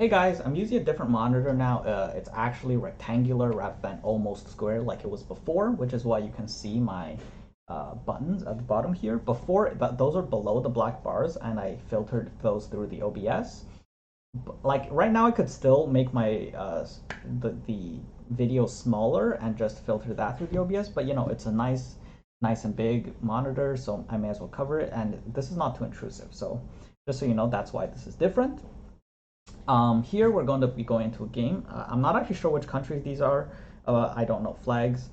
Hey guys, I'm using a different monitor now. It's actually rectangular rather than almost square like it was before, which is why you can see my buttons at the bottom here. Before, those are below the black bars, and I filtered those through the OBS. Like right now, I could still make my the video smaller and just filter that through the OBS, but you know, it's a nice and big monitor, so I may as well cover it. And this is not too intrusive, so just so you know, that's why this is different. Here we're going to be going into a game. I'm not actually sure which countries these are. I don't know flags,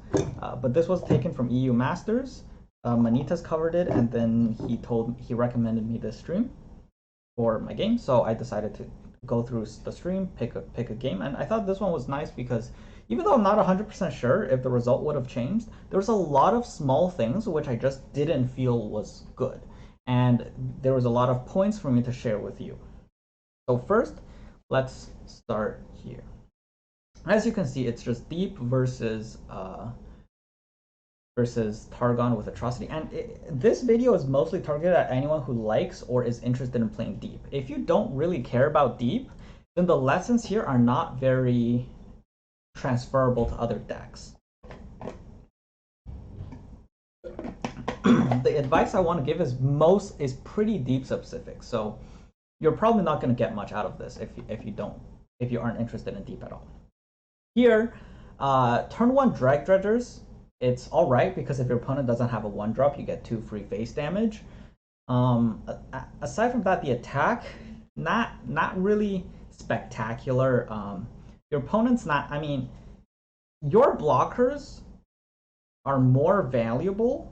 but this was taken from EU Masters. Manitas covered it, and then he recommended me this stream for my game. So I decided to go through the stream, pick a game, and I thought this one was nice because even though I'm not 100% sure if the result would have changed, there was a lot of small things which I just didn't feel was good, and there was a lot of points for me to share with you. So first, let's start here. As you can see, it's just Deep versus Targon with Atrocity, and this video is mostly targeted at anyone who likes or is interested in playing Deep. If you don't really care about Deep, then the lessons here are not very transferable to other decks. The advice I want to give is pretty Deep specific, so you're probably not going to get much out of this if you aren't interested in Deep at all. Here, turn 1 Drag Dredgers, it's alright because if your opponent doesn't have a 1-drop, you get 2 free face damage. Aside from that, the attack, not really spectacular. Your opponent's not, I mean, your blockers are more valuable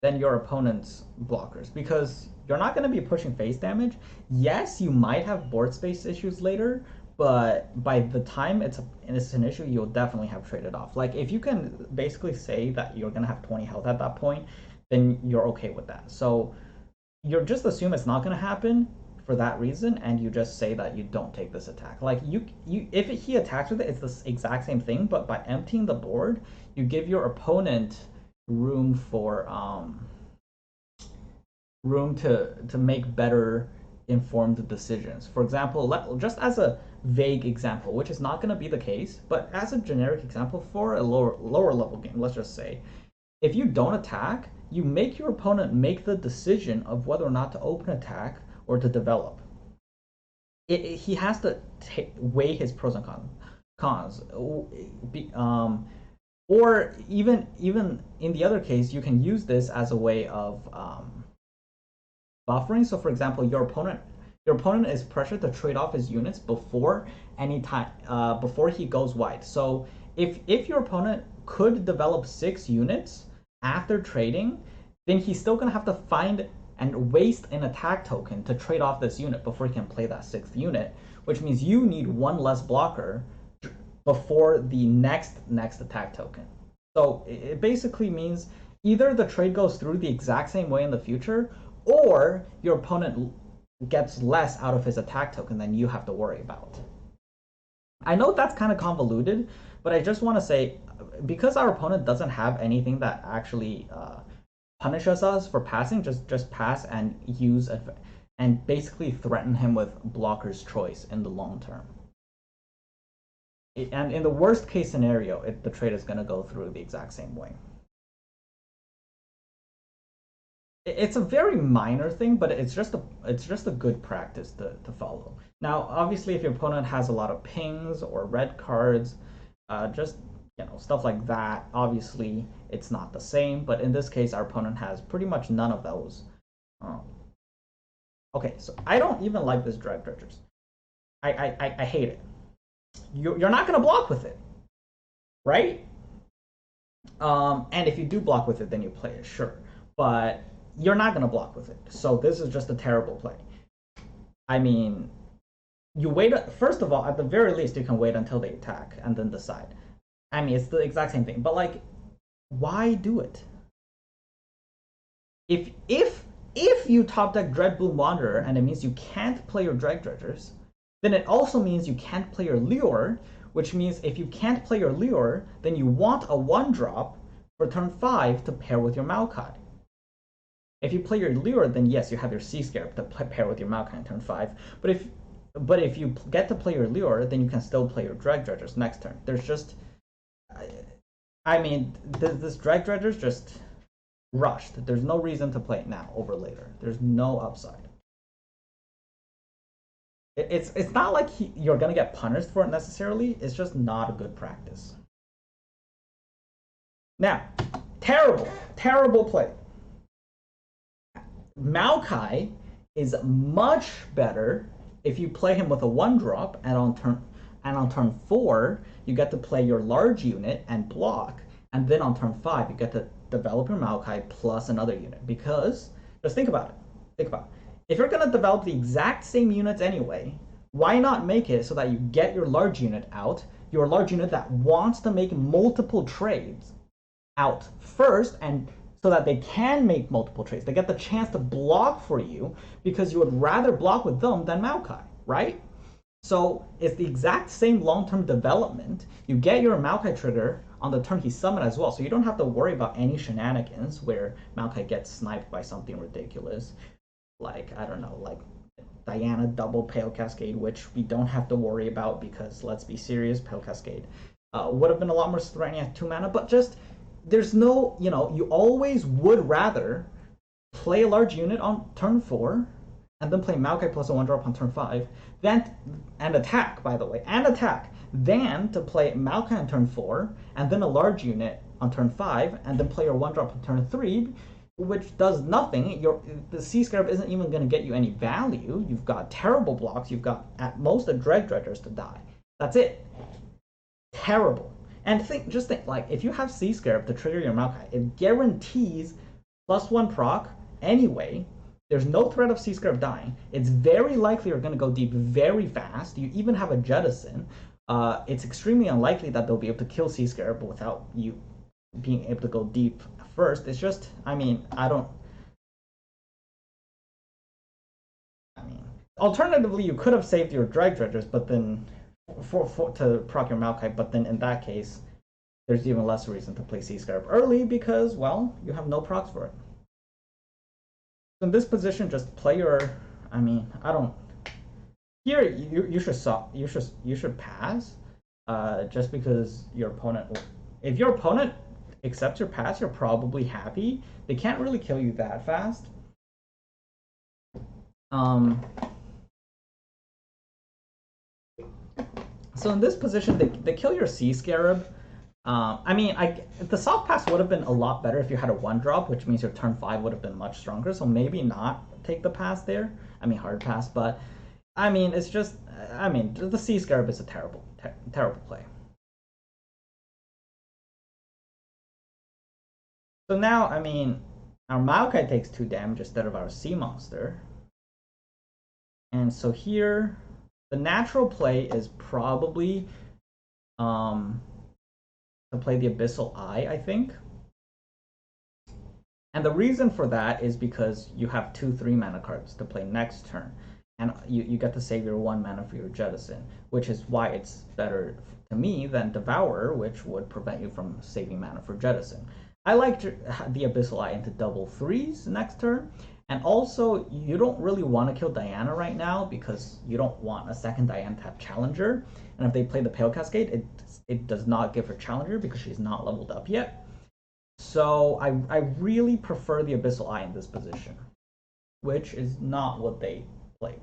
than your opponent's blockers because you're not going to be pushing face damage. Yes, you might have board space issues later, but by the time it's an issue, you'll definitely have traded off. Like if you can basically say that you're going to have 20 health at that point, then you're okay with that. So you're just assume it's not going to happen for that reason, and you just say that you don't take this attack. Like if he attacks with it, it's the exact same thing, but by emptying the board, you give your opponent room for room to make better informed decisions. For example, just as a vague example, which is not going to be the case, but as a generic example for a lower level game, let's just say, if you don't attack, you make your opponent make the decision of whether or not to open attack or to develop. He has to weigh his pros and cons. Or even in the other case, you can use this as a way of buffering. So for example, your opponent is pressured to trade off his units before before he goes wide. So if your opponent could develop 6 units after trading, then he's still gonna have to find and waste an attack token to trade off this unit before he can play that 6th unit, which means you need 1 less blocker before the next attack token. So it basically means either the trade goes through the exact same way in the future, or your opponent gets less out of his attack token than you have to worry about. I know that's kind of convoluted, but I just want to say, because our opponent doesn't have anything that actually punishes us for passing, just pass and use and basically threaten him with blocker's choice in the long term. And in the worst case scenario, the trade is going to go through the exact same way. It's a very minor thing, but it's just a good practice to follow. Now, obviously, if your opponent has a lot of pings or red cards, just stuff like that, obviously it's not the same. But in this case, our opponent has pretty much none of those. Okay, so I don't even like this Drag Dredgers. I hate it. You're not gonna block with it, right? And if you do block with it, then you play it, sure. But you're not going to block with it. So this is just a terrible play. I mean, you wait. First of all, at the very least, you can wait until they attack and then decide. I mean, it's the exact same thing. But like, why do it? If you top deck Dreadbloom Wanderer and it means you can't play your Drag Dredgers, then it also means you can't play your Lure, which means if you can't play your Lure, then you want a 1-drop for turn 5 to pair with your Maokai. If you play your Lure, then yes, you have your Sea Scarab to pair with your Maokai in turn 5. But but if you get to play your lure, then you can still play your drag dredgers next turn. There's just, I mean, this drag dredger's just rushed. There's no reason to play it now over later. There's no upside. It's not like you're gonna get punished for it necessarily. It's just not a good practice. Now, terrible, terrible play. Maokai is much better if you play him with a 1-drop, and on turn 4 you get to play your large unit and block, and then on turn 5 you get to develop your Maokai plus another unit. Because just think about it. Think about it. If you're gonna develop the exact same units anyway, why not make it so that you get your large unit out, your large unit that wants to make multiple trades out first, and so that they can make multiple trades. They get the chance to block for you because you would rather block with them than Maokai, right? So it's the exact same long-term development. You get your Maokai trigger on the turn he summoned as well, so you don't have to worry about any shenanigans where Maokai gets sniped by something ridiculous, like, I don't know, like Diana double Pale Cascade, which we don't have to worry about because, let's be serious, Pale Cascade would have been a lot more threatening at 2 mana, but just there's no, you always would rather play a large unit on turn 4 and then play Maokai plus a 1-drop on turn 5, and attack, by the way, and attack, than to play Maokai on turn 4 and then a large unit on turn 5 and then play your 1-drop on turn 3, which does nothing. The Sea Scarab isn't even going to get you any value. You've got terrible blocks. You've got at most a Dread Dredgers to die. That's it. Terrible. And just think, like, if you have Sea Scarab to trigger your Maokai, it guarantees +1 proc anyway. There's no threat of Sea Scarab dying. It's very likely you're going to go deep very fast. You even have a Jettison. It's extremely unlikely that they'll be able to kill Sea Scarab without you being able to go deep first. It's just, I mean, alternatively, you could have saved your Drag Dredgers, but then to proc your Maokai, but then in that case, there's even less reason to play Sea Scarab early because, well, you have no procs for it. So in this position, just play your, here you should pass, just because your opponent, if your opponent accepts your pass, you're probably happy. They can't really kill you that fast. So in this position, they kill your Sea Scarab. The soft pass would have been a lot better if you had a 1-drop, which means your turn 5 would have been much stronger. So maybe not take the pass there. Hard pass, but it's just, the Sea Scarab is a terrible play. So now, our Maokai takes 2 damage instead of our Sea Monster. And so here, the natural play is probably to play the Abyssal Eye, I think. And the reason for that is because you have 2 3-mana cards to play next turn. And you get to save your 1 mana for your Jettison, which is why it's better to me than Devourer, which would prevent you from saving mana for Jettison. I like the Abyssal Eye into double 3s next turn. And also, you don't really want to kill Diana right now because you don't want a second Diana to have Challenger. And if they play the Pale Cascade, it does not give her Challenger because she's not leveled up yet. So I really prefer the Abyssal Eye in this position, which is not what they played.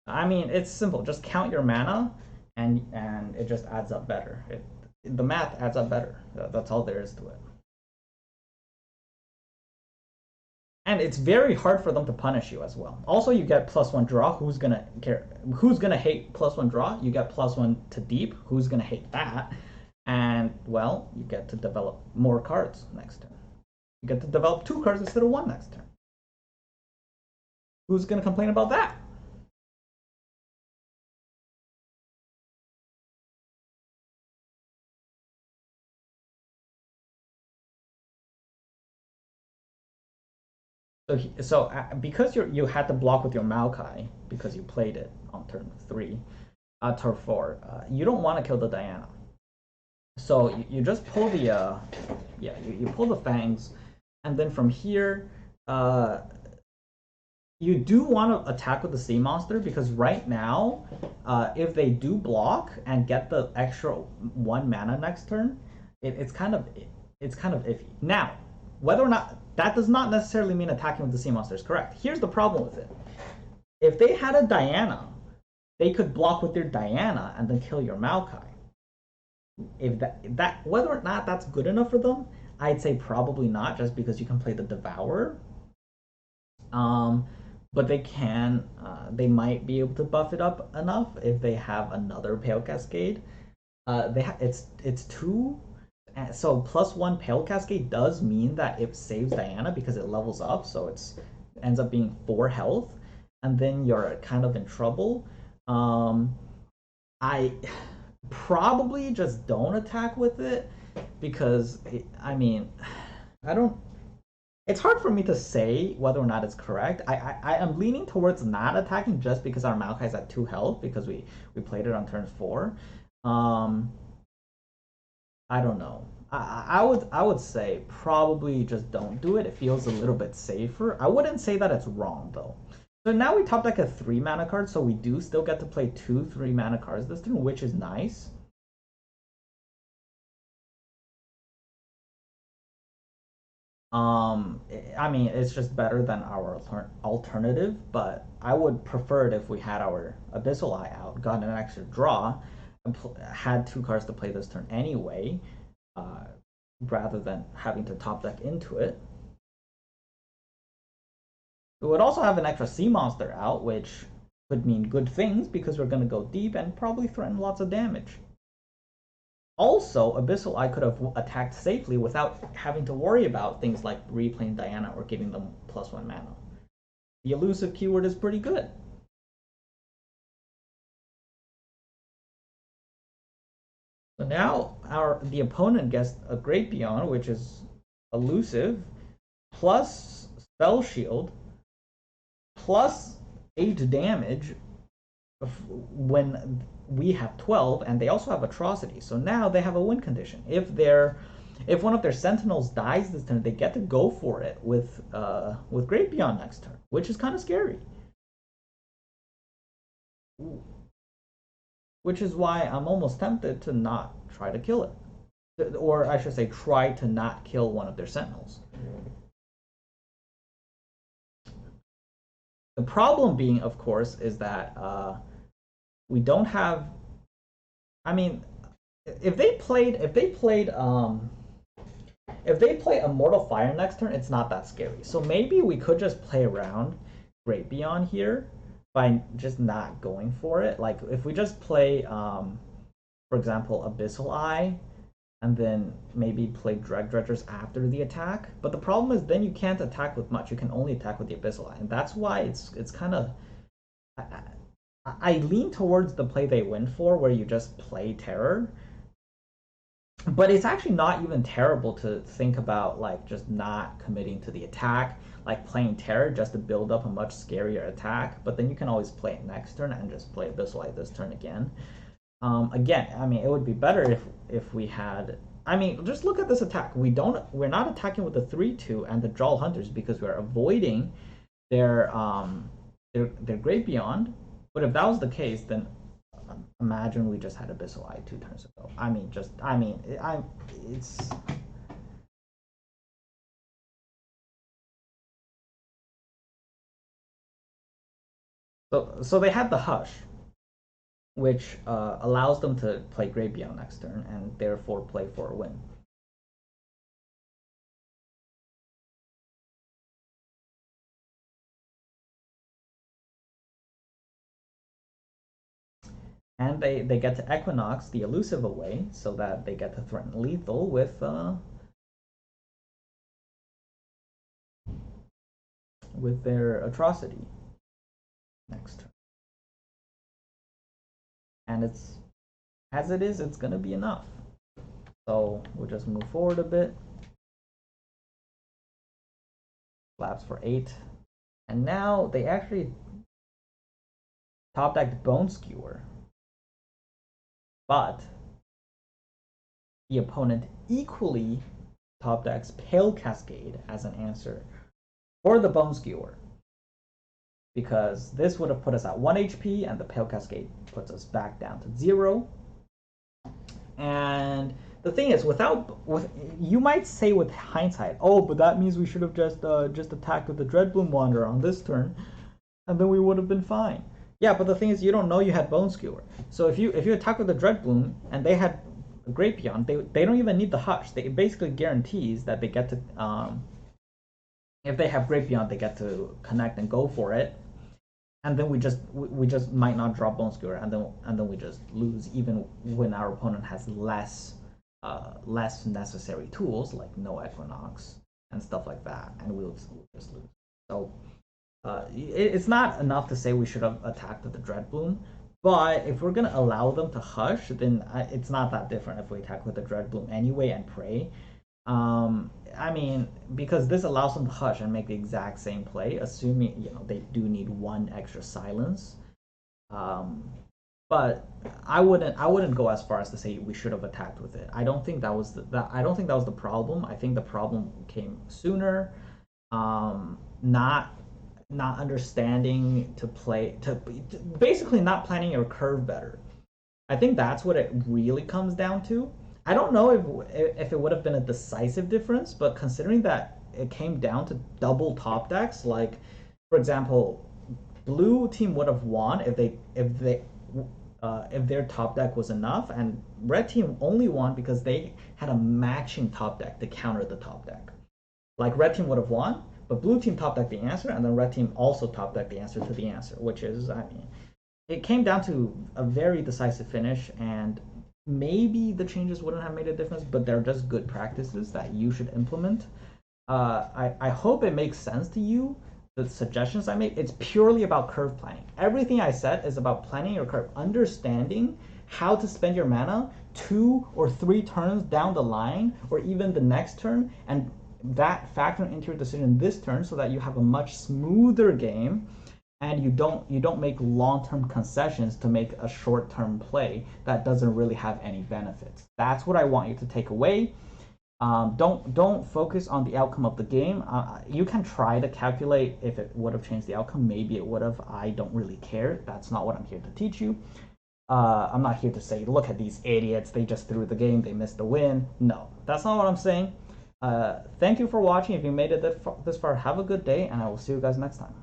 It's simple. Just count your mana, and it just adds up better. The math adds up better. That's all there is to it. And it's very hard for them to punish you as well. Also, you get +1 draw. Who's gonna care? Who's gonna hate +1 draw? You get +1 to deep. Who's gonna hate that? And, well, you get to develop more cards next turn. You get to develop 2 cards instead of 1 next turn. Who's gonna complain about that? So because you had to block with your Maokai because you played it on turn 3, turn 4, you don't want to kill the Diana. So you just pull the you pull the Fangs, and then from here you do want to attack with the sea monster because right now, if they do block and get the extra 1 mana next turn, it's kind of iffy. Now, whether or not that does not necessarily mean attacking with the sea monster is correct. Here's the problem with it: if they had a Diana, they could block with their Diana and then kill your Maokai. If that whether or not that's good enough for them, I'd say probably not, just because you can play the Devourer. Um, but they might be able to buff it up enough if they have another Pale Cascade. It's two, so +1 Pale Cascade does mean that it saves Diana because it levels up, so it's ends up being 4 health, and then you're kind of in trouble. Um, I probably just don't attack with it because I mean, I don't it's hard for me to say whether or not it's correct. I am leaning towards not attacking just because our Maokai is at 2 health because we played it on turn 4. Um, I don't know. I would say probably just don't do it. It feels a little bit safer. I wouldn't say that it's wrong though. So now we top deck a 3 mana card, so we do still get to play 2 3 mana cards this turn, which is nice. I mean, it's just better than our alternative, but I would prefer it if we had our Abyssal Eye out, gotten an extra draw, and had 2 cards to play this turn anyway, uh, rather than having to top deck into it. We would also have an extra sea monster out, which could mean good things because we're going to go deep and probably threaten lots of damage. Also, Abyssal Eye could have attacked safely without having to worry about things like replaying Diana or giving them +1 mana. The elusive keyword is pretty good. So now the opponent gets a Great Beyond, which is elusive, plus Spell Shield, plus 8 damage when we have 12, and they also have Atrocity. So now they have a win condition. If one of their Sentinels dies this turn, they get to go for it with Great Beyond next turn, which is kind of scary. Which is why I'm almost tempted to not try to kill it, or I should say, try to not kill one of their Sentinels. The problem being, of course, is that we don't have. I mean, if they played if they play Immortal Fire next turn, it's not that scary. So maybe we could just play around Great Beyond here by just not going for it. Like if we just play, for example, Abyssal Eye, and then maybe play Dread Dredgers after the attack. But the problem is then you can't attack with much. You can only attack with the Abyssal Eye, and that's why it's kind of. I lean towards the play they went for, where you just play Terror, but it's actually not even terrible to think about like just not committing to the attack, like playing Terror just to build up a much scarier attack. But then you can always play it next turn and just play Abyssal Eye this turn again. Again, I mean, it would be better if we had. I mean, just look at this attack. We're not attacking with the 3/2 and the Jawl Hunters because we're avoiding their Great Beyond. But if that was the case, then imagine we just had Abyssal Eye 2 turns ago. It's. So they had the Hush, which allows them to play Great Beyond next turn and therefore play for a win. And they get to Equinox the elusive away so that they get to threaten lethal with their Atrocity next turn. And it's as it is, it's gonna be enough. So we'll just move forward a bit. Slaps for 8. And now they actually top decked Bone Skewer. But the opponent equally top decks Pale Cascade as an answer for the Bone Skewer. because this would have put us at 1 HP, and the Pale Cascade puts us back down to 0. And the thing is, you might say with hindsight, oh, but that means we should have just attacked with the Dreadbloom Wanderer on this turn, and then we would have been fine. Yeah, but the thing is, you don't know you had Bone Skewer. So if you attack with the Dreadbloom and they had Great Beyond, they don't even need the Hush. It basically guarantees that they get to if they have Great Beyond, they get to connect and go for it. And then we just might not drop Bone Skewer, and then we just lose, even when our opponent has less necessary tools like no Equinox and stuff like that, and we'll just lose. So it's not enough to say we should have attacked with the Dreadbloom, but if we're gonna allow them to Hush, then it's not that different if we attack with the Dreadbloom anyway and pray. I mean, because this allows them to Hush and make the exact same play, assuming they do need one extra silence. But I wouldn't go as far as to say we should have attacked with it. I don't think that was the problem. I think the problem came sooner. Not understanding to play to basically not planning your curve better. I think that's what it really comes down to. I don't know if it would have been a decisive difference, but considering that it came down to double top decks, like for example, blue team would have won if their top deck was enough, and red team only won because they had a matching top deck to counter the top deck. Like red team would have won, but blue team top decked the answer, and then red team also top decked the answer to the answer, which is, I mean, it came down to a very decisive finish, and maybe the changes wouldn't have made a difference, but they're just good practices that you should implement. I hope it makes sense to you, the suggestions I made. It's purely about curve planning. Everything I said is about planning your curve, understanding how to spend your mana 2 or 3 turns down the line, or even the next turn, and that factor into your decision this turn so that you have a much smoother game, and you don't make long-term concessions to make a short-term play that doesn't really have any benefits. That's what I want you to take away. Don't focus on the outcome of the game. You can try to calculate if it would have changed the outcome. Maybe it would have. I don't really care. That's not what I'm here to teach you. I'm not here to say, look at these idiots. They just threw the game. They missed the win. No, that's not what I'm saying. Thank you for watching. If you made it this far, have a good day, and I will see you guys next time.